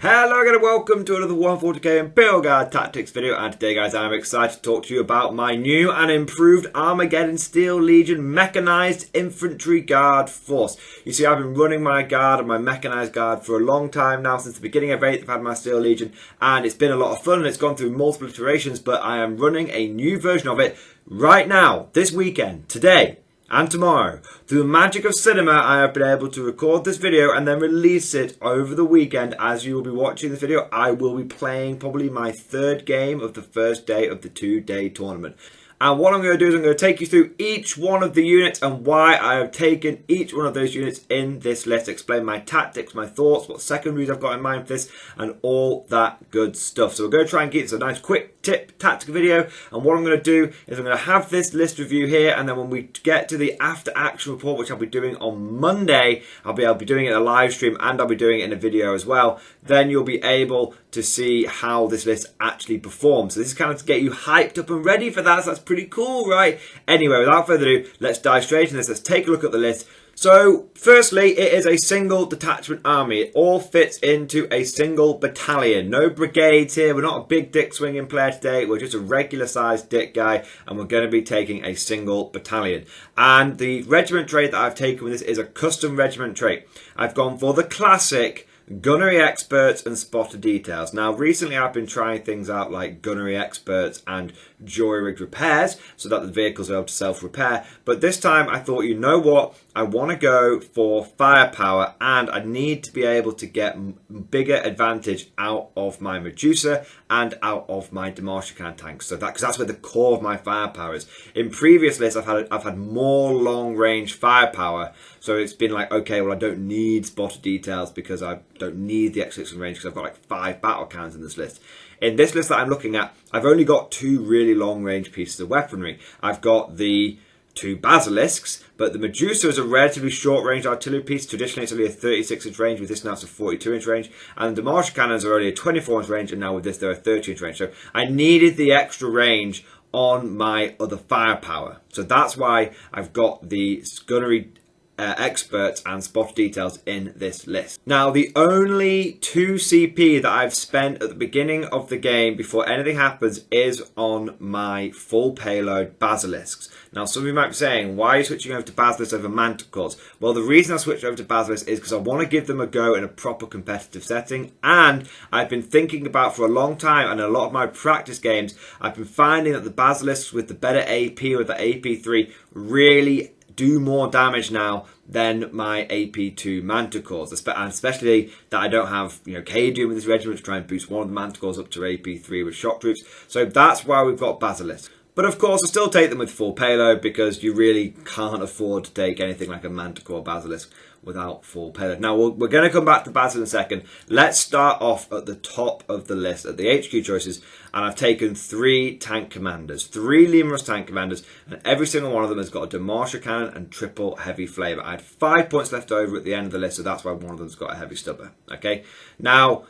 Hello again and welcome to another 140k Imperial Guard Tactics video, and today guys I'm excited to talk to you about my new and improved Armageddon Steel Legion Mechanized Infantry Guard Force. You see, I've been running my guard and my Mechanized Guard for a long time now. Since the beginning of 8th I've had my Steel Legion and it's been a lot of fun and it's gone through multiple iterations, but I am running a new version of it right now, this weekend, today and tomorrow. Through the magic of cinema, I have been able to record this video and then release it over the weekend. As you will be watching this video, I will be playing probably my third game of the first day of the 2-day tournament. And what I'm going to do is I'm going to take you through each one of the units and why I have taken each one of those units in this list. Explain my tactics, my thoughts, what secondaries I've got in mind for this, and all that good stuff. So we're going to try and keep this a nice quick tip tactical video. And what I'm going to do is I'm going to have this list review here, and then when we get to the after action report, which I'll be doing on Monday, I'll be doing it in a live stream and I'll be doing it in a video as well. Then you'll be able to see how this list actually performs. So this is kind of to get you hyped up and ready for that. So that's pretty cool, right? Anyway, without further ado, let's dive straight into this. Let's take a look at the list. So, firstly, it is a single detachment army. It all fits into a single battalion. No brigades here. We're not a big dick swinging player today. We're just a regular sized dick guy, and we're going to be taking a single battalion. And the regiment trait that I've taken with this is a custom regiment trait. I've gone for the classic Gunnery Experts and Spotter Details. Now, recently I've been trying things out like Gunnery Experts and Jury-rigged repairs so that the vehicles are able to self-repair. But this time I thought, you know what? I want to go for firepower and I need to be able to get bigger advantage out of my Medusa and out of my Demolisher tanks. So because that's where the core of my firepower is. In previous lists I've had more long-range firepower. So it's been like, okay, well I don't need Spotter Details because I don't need the X6 range because I've got like 5 battle cannons in this list. In this list that I'm looking at, I've only got 2 really long-range pieces of weaponry. I've got the 2 basilisks, but the Medusa is a relatively short-range artillery piece. Traditionally, it's only a 36-inch range. With this now, it's a 42-inch range. And the Demolisher cannons are only a 24-inch range, and now with this, they're a 30-inch range. So I needed the extra range on my other firepower. So that's why I've got the Gunnery Experts and Spotter Details in this list. Now, the only 2 CP that I've spent at the beginning of the game before anything happens is on my full payload basilisks. Now, some of you might be saying, why are you switching over to basilisks over manticores? Well, the reason I switched over to basilisks is because I want to give them a go in a proper competitive setting, and I've been thinking about for a long time, and in a lot of my practice games, I've been finding that the basilisks with the better AP or the AP3 really do more damage now than my AP2 manticores, and especially that I don't have, Cadian with this regiment to try and boost one of the manticores up to AP3 with shock troops. So that's why we've got basilisks. But of course, I still take them with full payload because you really can't afford to take anything like a manticore basilisk without full payload. Now, we're going to come back to Basilisk in a second. Let's start off at the top of the list, at the HQ choices, and I've taken 3 tank commanders, 3 Leman tank commanders, and every single one of them has got a Demolisher cannon and triple heavy flamer. I had 5 points left over at the end of the list, so that's why one of them's got a heavy stubber. Okay, now,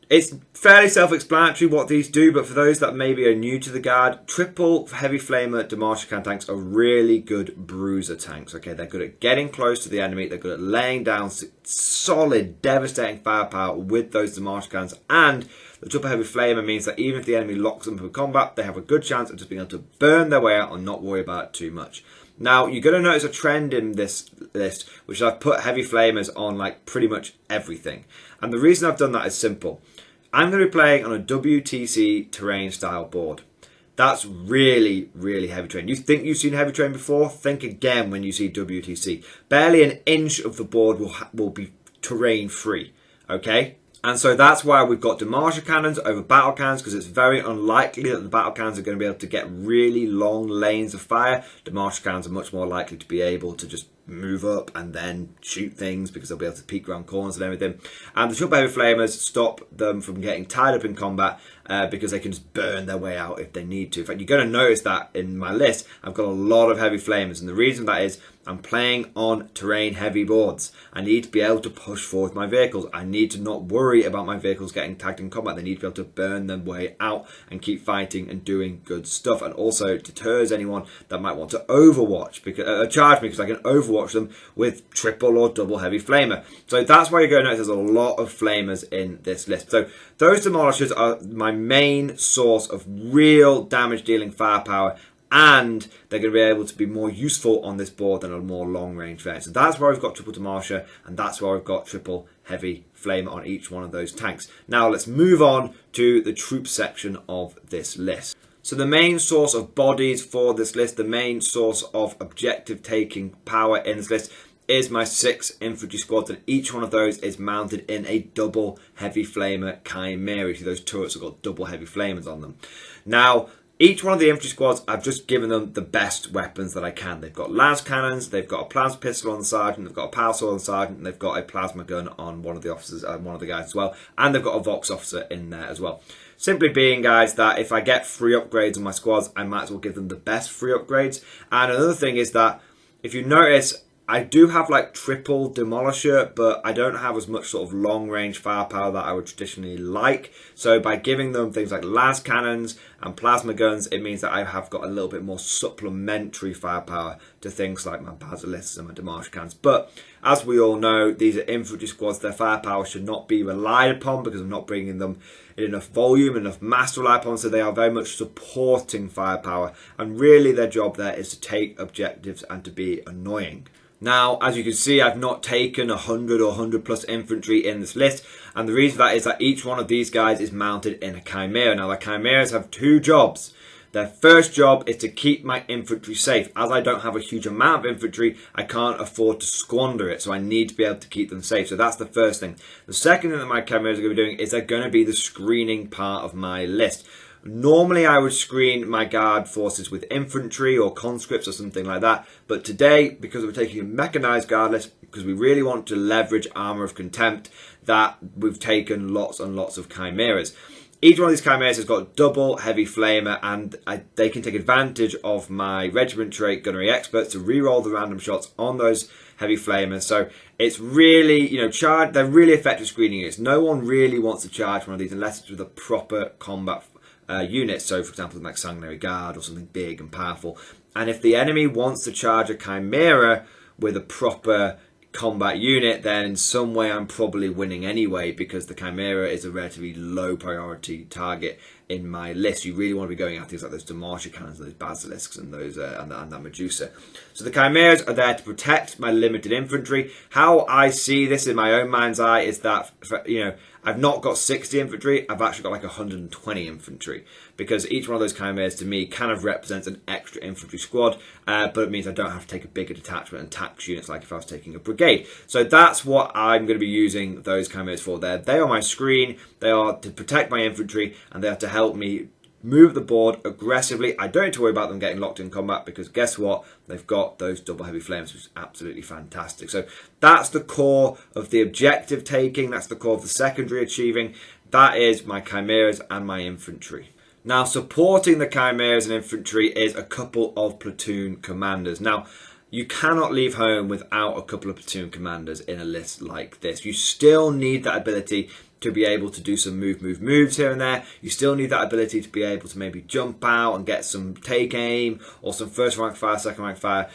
it's fairly self-explanatory what these do, but for those that maybe are new to the guard, triple heavy flamer Demolisher cannon tanks are really good bruiser tanks. Okay, they're good at getting close to the enemy, they're good at laying down solid, devastating firepower with those Demolisher cannons, and the triple heavy flamer means that even if the enemy locks them for combat, they have a good chance of just being able to burn their way out and not worry about it too much. Now, you're going to notice a trend in this list, which I've put heavy flamers on like pretty much everything. And the reason I've done that is simple. I'm going to be playing on a WTC terrain style board. That's really, really heavy terrain. You think you've seen heavy terrain before? Think again when you see WTC. Barely an inch of the board will be terrain free, okay? And so that's why we've got Demolisher cannons over battle cannons, because it's very unlikely that the battle cannons are going to be able to get really long lanes of fire. Demolisher cannons are much more likely to be able to just move up and then shoot things because they'll be able to peek around corners and everything. And the triple heavy flamers stop them from getting tied up in combat because they can just burn their way out if they need to. In fact, you're going to notice that in my list, I've got a lot of heavy flamers, and the reason that is I'm playing on terrain heavy boards. I need to be able to push forward my vehicles. I need to not worry about my vehicles getting tagged in combat. They need to be able to burn their way out and keep fighting and doing good stuff. And also deters anyone that might want to overwatch, because charge me, because I can overwatch overwatch them with triple or double heavy flamer. So that's why you're going to notice there's a lot of flamers in this list. So those demolishers are my main source of real damage dealing firepower, and they're going to be able to be more useful on this board than a more long range variant. So that's where we've got triple demolisher, and that's where we've got triple heavy flamer on each one of those tanks. Now let's move on to the troop section of this list. So the main source of bodies for this list, the main source of objective taking power in this list, is my 6 infantry squads, and each one of those is mounted in a double heavy flamer Chimera. See, those turrets have got double heavy flamers on them. Now, each one of the infantry squads, I've just given them the best weapons that I can. They've got Lascannons, they've got a plasma pistol on the sergeant, they've got a power sword on the sergeant, and they've got a plasma gun on one of the officers, one of the guys as well, and they've got a Vox officer in there as well. Simply being, guys, that if I get free upgrades on my squads, I might as well give them the best free upgrades. And another thing is that, if you notice, I do have like triple demolisher, but I don't have as much sort of long range firepower that I would traditionally like. So by giving them things like las cannons and plasma guns, it means that I have got a little bit more supplementary firepower to things like my basilisks and my demolisher cannons. But as we all know, these are infantry squads. Their firepower should not be relied upon because I'm not bringing them in enough volume, enough mass to rely upon. So they are very much supporting firepower. And really their job there is to take objectives and to be annoying. Now, as you can see, I've not taken 100 or 100 plus infantry in this list, and the reason for that is that each one of these guys is mounted in a Chimera. Now, the Chimeras have 2 jobs. Their first job is to keep my infantry safe. As I don't have a huge amount of infantry, I can't afford to squander it, so I need to be able to keep them safe. So that's the first thing. The second thing that my Chimeras are going to be doing is they're going to be the screening part of my list. Normally I would screen my guard forces with infantry or conscripts or something like that, but today, because we're taking a mechanized guard list, because we really want to leverage Armour of Contempt, that we've taken lots and lots of Chimeras. Each one of these Chimeras has got double heavy flamer, and they can take advantage of my regiment trait Gunnery Experts to reroll the random shots on those heavy flamers. So it's really, they're really effective screening units. No one really wants to charge one of these unless it's with a proper combat units, so for example like Sanguinary Guard or something big and powerful. And if the enemy wants to charge a Chimera with a proper combat unit, then in some way I'm probably winning anyway, because the Chimera is a relatively low priority target in my list. You really want to be going at things like those Demolisher cannons, those Basilisks, and those and that Medusa. So the Chimeras are there to protect my limited infantry. How I see this in my own mind's eye is that, I've not got 60 infantry, I've actually got like 120 infantry, because each one of those Chimeras to me kind of represents an extra infantry squad, but it means I don't have to take a bigger detachment and tax units like if I was taking a brigade. So that's what I'm going to be using those Chimeras for. They are my screen, they are to protect my infantry, and they are to help me move the board aggressively. I don't need to worry about them getting locked in combat, because guess what? They've got those double heavy flames, which is absolutely fantastic. So that's the core of the objective taking. That's the core of the secondary achieving. That is my Chimeras and my infantry. Now, supporting the Chimeras and infantry is a couple of platoon commanders. Now, you cannot leave home without a couple of platoon commanders in a list like this. You still need that ability to be able to do some moves here and there. You still need that ability to be able to maybe jump out and get some take aim or some first rank fire, second rank fire.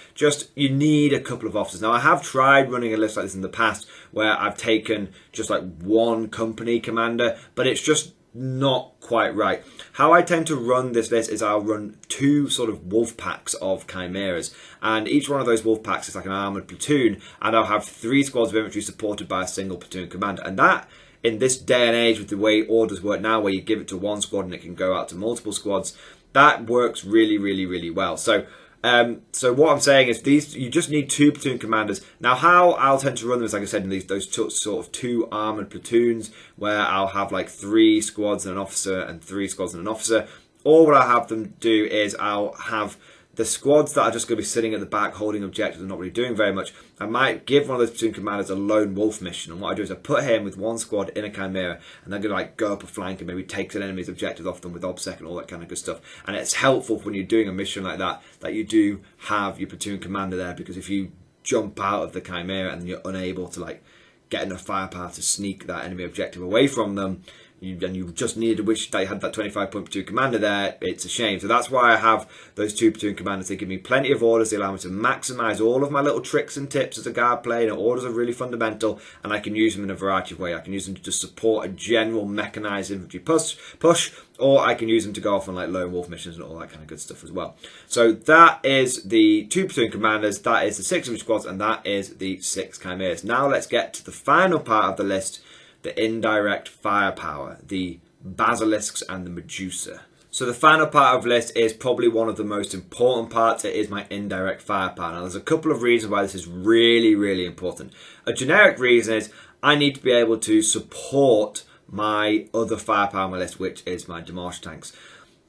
You need a couple of officers. Now, I have tried running a list like this in the past where I've taken just like one company commander, but it's just not quite right. How I tend to run this list is I'll run 2 sort of wolf packs of Chimeras, and each one of those wolf packs is like an armoured platoon, and I'll have 3 squads of infantry supported by a single platoon commander. And that, in this day and age with the way orders work now, where you give it to one squad and it can go out to multiple squads, that works really, really, really well. So what I'm saying is you just need 2 platoon commanders. Now, how I'll tend to run them is, like I said, in those sort of 2 armoured platoons, where I'll have like 3 squads and an officer and 3 squads and an officer. Or what I'll have them do is I'll have the squads that are just going to be sitting at the back holding objectives and not really doing very much. I might give one of those platoon commanders a lone wolf mission, and what I do is I put him with 1 squad in a Chimera, and they're going to like go up a flank and maybe take an enemy's objectives off them with OBSEC and all that kind of good stuff. And it's helpful when you're doing a mission like that you do have your platoon commander there, because if you jump out of the Chimera and you're unable to like get enough firepower to sneak that enemy objective away from them, you just needed to wish that you had that 25 point platoon commander there, it's a shame. So that's why I have those 2 platoon commanders. They give me plenty of orders. They allow me to maximise all of my little tricks and tips as a guard player. Orders are really fundamental, and I can use them in a variety of ways. I can use them to just support a general mechanized infantry push, or I can use them to go off on like lone wolf missions and all that kind of good stuff as well. So that is the 2 platoon commanders, that is the 6 infantry squads, and that is the 6 chimeras. Now let's get to the final part of the list, the indirect firepower, the basilisks and the Medusa. So the final part of the list is probably one of the most important parts. It is my indirect firepower. Now there's a couple of reasons why this is really, really important. A generic reason is I need to be able to support my other firepower on my list, which is my Demolisher tanks.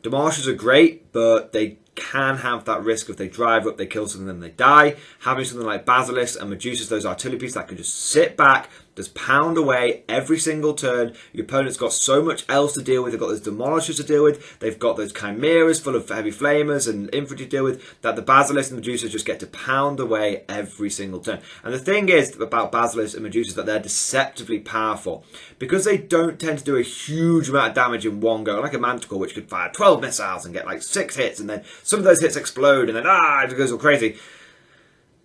Demolishers are great, but they can have that risk if they drive up, they kill something, and they die. Having something like Basilisks and Medusas, those artillery pieces that can just sit back, just pound away every single turn. Your opponent's got so much else to deal with. They've got those Demolishers to deal with. They've got those Chimeras full of heavy flamers and infantry to deal with, that the Basilisks and Medusas just get to pound away every single turn. And the thing is about Basilisks and Medusas that they're deceptively powerful. Because they don't tend to do a huge amount of damage in one go, like a Manticore, which could fire 12 missiles and get like 6 hits, and then some of those hits explode, and then it goes all crazy.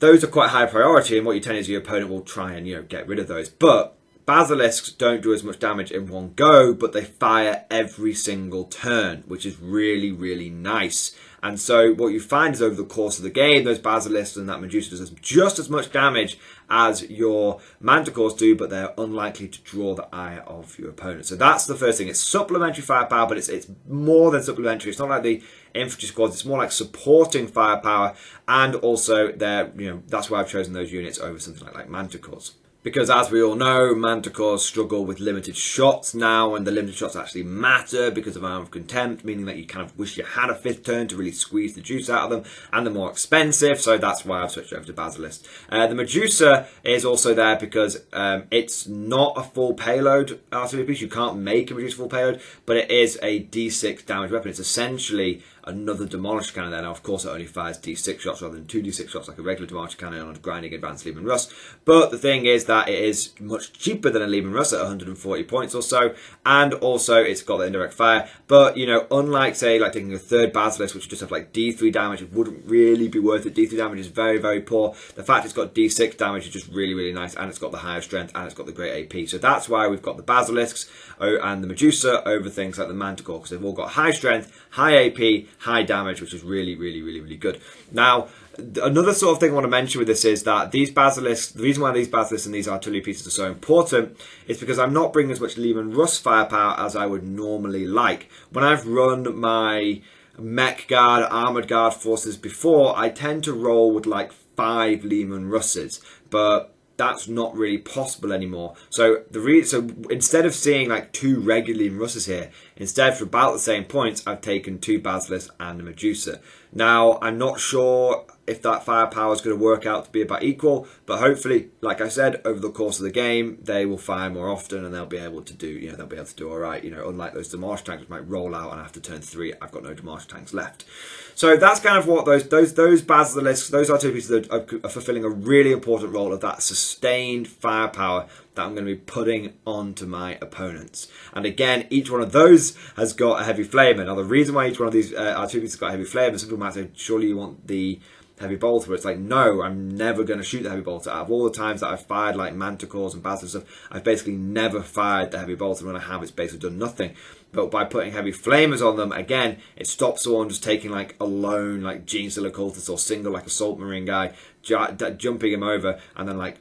Those are quite high priority, and what you tend is your opponent will try and get rid of those. But Basilisks don't do as much damage in one go, but they fire every single turn, which is really, really nice. And so what you find is over the course of the game, those Basilisks and that Medusa does just as much damage as your Manticores do, but they're unlikely to draw the ire of your opponent. So that's the first thing. It's supplementary firepower, but it's more than supplementary. It's not like the infantry squads. It's more like supporting firepower, and also that's why I've chosen those units over something like Manticores. Because as we all know, Manticores struggle with limited shots now, and the limited shots actually matter because of Arm of Contempt, meaning that you kind of wish you had a 5th turn to really squeeze the juice out of them, and they're more expensive, so that's why I've switched over to Basilisk. The Medusa is also there because it's not a full payload artillery piece. You can't make a Medusa full payload, but it is a D6 damage weapon. It's essentially another Demolisher cannon there. Now, of course, it only fires D6 shots rather than 2D6 shots like a regular Demolisher cannon on a grinding advanced Leman Russ. But the thing is that it is much cheaper than a Leman Russ at 140 points or so, and also it's got the indirect fire. But, unlike, say, like taking a 3rd Basilisk, which would just have like D3 damage, it wouldn't really be worth it. D3 damage is very, very poor. The fact it's got D6 damage is just really, really nice, and it's got the higher strength, and it's got the great AP. So that's why we've got the Basilisks and the Medusa over things like the Manticore, because they've all got high strength, high AP, high damage, which is really, really, really, really good. Now, another sort of thing I want to mention with this is that these Basilisks, the reason why these Basilisks and these artillery pieces are so important is because I'm not bringing as much Leman Russ firepower as I would normally like. When I've run my Mech Guard, Armoured Guard forces before, I tend to roll with like 5 Leman Russes, but that's not really possible anymore. So instead of seeing like 2 regular Leman Russes here, instead for about the same points, I've taken 2 Basilisks and a Medusa. Now, I'm not sure if that firepower is going to work out to be about equal, but hopefully, like I said, over the course of the game, they will fire more often, and they'll be able to do, all right. Unlike those Demolisher tanks which might roll out, and after turn 3, I've got no Demolisher tanks left. So that's kind of what those Basilisks, those artillery pieces are fulfilling a really important role of that sustained firepower that I'm going to be putting onto my opponents. And again, each one of those has got a heavy flamer. Now, the reason why each one of these artillery pieces has got a heavy flamer, some people might say, surely you want the heavy bolter, but it's like, no, I'm never going to shoot the heavy bolter. Out of all the times that I've fired like Manticores and Basilisks and stuff, I've basically never fired the heavy bolter. When I have, it's basically done nothing. But by putting heavy flamers on them, again, it stops someone just taking like a lone, like Genestealer Cultist or single, like Assault Marine guy, jumping him over and then like,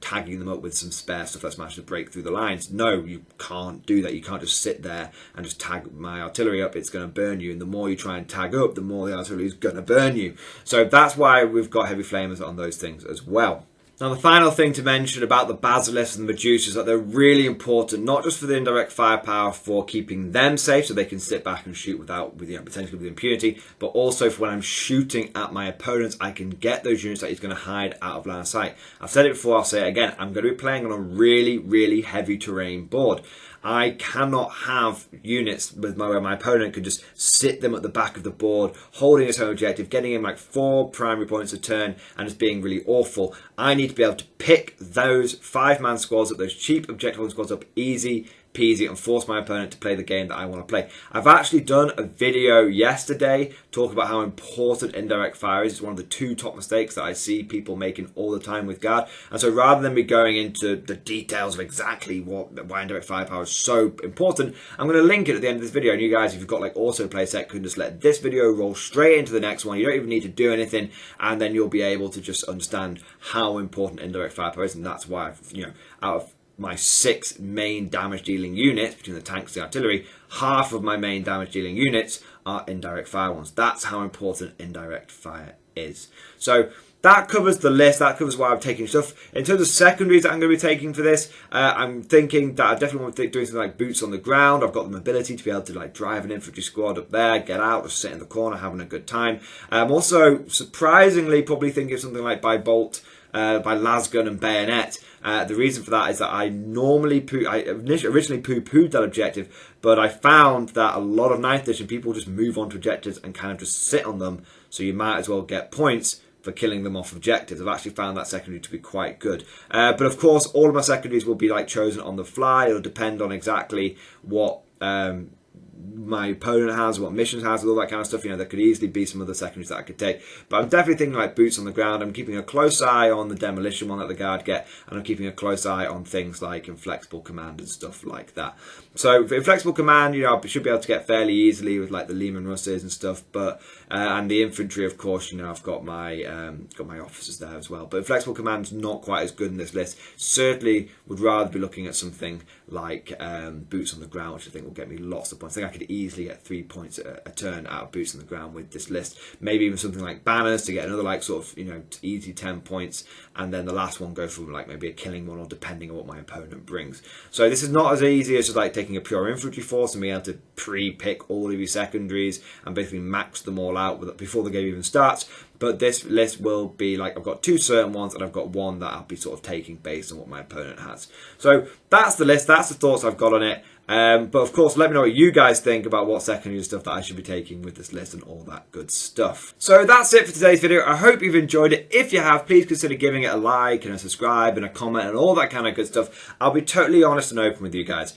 tagging them up with some spare stuff that's managed to break through the lines. No, you can't do that. You can't just sit there and just tag my artillery up. It's going to burn you. And the more you try and tag up, the more the artillery is going to burn you. So that's why we've got heavy flamers on those things as well. Now, the final thing to mention about the Basilisks and the Medusa is that they're really important, not just for the indirect firepower for keeping them safe so they can sit back and shoot potentially with impunity, but also for when I'm shooting at my opponents, I can get those units that he's going to hide out of line of sight. I've said it before, I'll say it again, I'm going to be playing on a really, really heavy terrain board. I cannot have units where my opponent can just sit them at the back of the board, holding his own objective, getting in like 4 primary points a turn, and just being really awful. I need to be able to pick those 5-man squads up, those cheap objective squads up easy, peasy and force my opponent to play the game that I want to play. I've actually done a video yesterday talking about how important indirect fire is. It's one of the 2 top mistakes that I see people making all the time with Guard. And so rather than me going into the details of exactly why indirect firepower is so important, I'm going to link it at the end of this video. And you guys, if you've got like autoplay set, can just let this video roll straight into the next one. You don't even need to do anything, and then you'll be able to just understand how important indirect firepower is. And that's why I've, out of my 6 main damage dealing units between the tanks and the artillery, half of my main damage dealing units are indirect fire ones. That's how important indirect fire is. So that covers the list. That covers why I'm taking stuff. In terms of secondaries that I'm going to be taking for this, I'm thinking that I definitely want to be doing something like boots on the ground. I've got the mobility to be able to like drive an infantry squad up there, get out, or sit in the corner having a good time. I'm also surprisingly probably thinking of something like by bolt, by Lascannon and bayonet. The reason for that is that I originally poo-pooed that objective, but I found that a lot of 9th edition people just move on to objectives and kind of just sit on them, so you might as well get points for killing them off objectives. I've actually found that secondary to be quite good. But of course, all of my secondaries will be like chosen on the fly. It'll depend on exactly what my opponent has, what missions has, all that kind of stuff. There could easily be some other secondaries that I could take, but I'm definitely thinking like boots on the ground. I'm keeping a close eye on the demolition one that the Guard get, and I'm keeping a close eye on things like inflexible command and stuff like that. So for inflexible command, I should be able to get fairly easily with like the Leman Russes and stuff, but and the infantry, of course, I've got my officers there as well. But inflexible command's not quite as good in this list. Certainly would rather be looking at something like boots on the ground, which I think will get me lots of points. I think I could easily get 3 points a turn out of boots on the ground with this list. Maybe even something like banners to get another like sort of easy 10 points, and then the last one go for like maybe a killing one, or depending on what my opponent brings. So this is not as easy as just like taking a pure infantry force and being able to pre-pick all of your secondaries and basically max them all out before the game even starts. But this list will be like, I've got 2 certain ones, and I've got 1 that I'll be sort of taking based on what my opponent has. So that's the list, that's the thoughts I've got on it. But of course, let me know what you guys think about what secondary stuff that I should be taking with this list and all that good stuff. So that's it for today's video. I hope you've enjoyed it. If you have, please consider giving it a like and a subscribe and a comment and all that kind of good stuff. I'll be totally honest and open with you guys.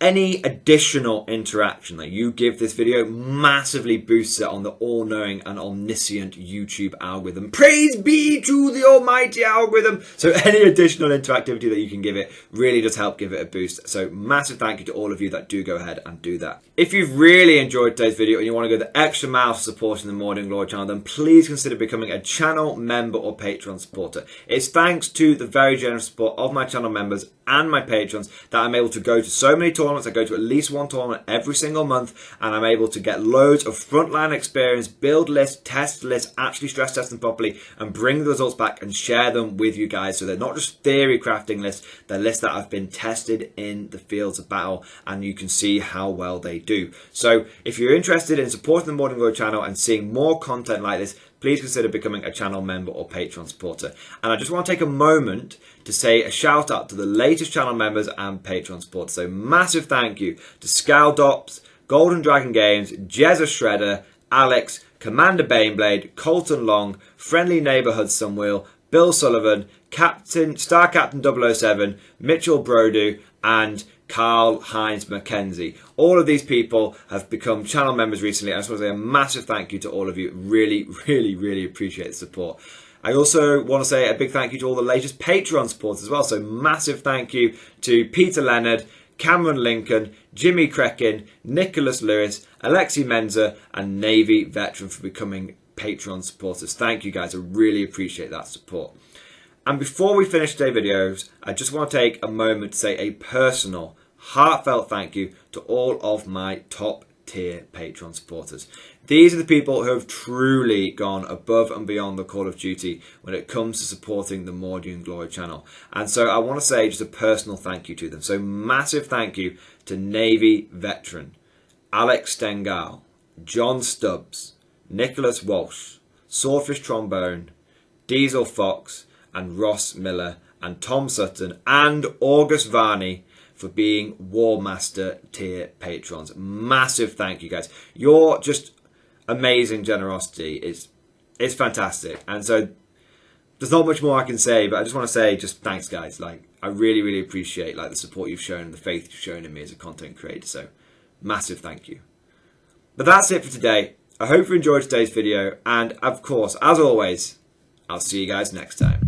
Any additional interaction that you give this video massively boosts it on the all-knowing and omniscient YouTube algorithm. Praise be to the almighty algorithm! So any additional interactivity that you can give it really does help give it a boost. So massive thank you to all of you that do go ahead and do that. If you've really enjoyed today's video and you want to go the extra mile for supporting the Mordian Glory channel, then please consider becoming a channel member or Patreon supporter. It's thanks to the very generous support of my channel members and my patrons that I'm able to go to so many tournaments. I go to at least 1 tournament every single month, and I'm able to get loads of frontline experience, build lists, test lists, actually stress test them properly, and bring the results back and share them with you guys. So they're not just theory crafting lists, they're lists that have been tested in the fields of battle, and you can see how well they do. So if you're interested in supporting the Mordian Glory channel and seeing more content like this, please consider becoming a channel member or Patreon supporter. And I just want to take a moment to say a shout out to the latest channel members and Patreon supporters. So massive thank you to Scaldops, Golden Dragon Games, Jezza Shredder, Alex, Commander Baneblade, Colton Long, Friendly Neighbourhood Sunwheel, Bill Sullivan, Star Captain 007, Mitchell Brodu, and Carl Heinz Mackenzie. All of these people have become channel members recently. I just want to say a massive thank you to all of you. Really, really, really appreciate the support. I also want to say a big thank you to all the latest Patreon supporters as well. So massive thank you to Peter Leonard, Cameron Lincoln, Jimmy Krekin, Nicholas Lewis, Alexi Menza, and Navy Veteran for becoming Patreon supporters. Thank you guys. I really appreciate that support. And before we finish today's videos, I just want to take a moment to say a personal, heartfelt thank you to all of my top tier Patreon supporters. These are the people who have truly gone above and beyond the call of duty when it comes to supporting the Mordian Glory channel. And so I want to say just a personal thank you to them. So massive thank you to Navy Veteran, Alex Stengal, John Stubbs, Nicholas Walsh, Swordfish Trombone, Diesel Fox, and Ross Miller, and Tom Sutton, and August Varney for being War Master tier patrons. Massive thank you guys. Your just amazing generosity is fantastic. And so there's not much more I can say, but I just want to say just thanks, guys. Like, I really, really appreciate like the support you've shown and the faith you've shown in me as a content creator. So massive thank you. But that's it for today. I hope you enjoyed today's video, and of course, as always, I'll see you guys next time.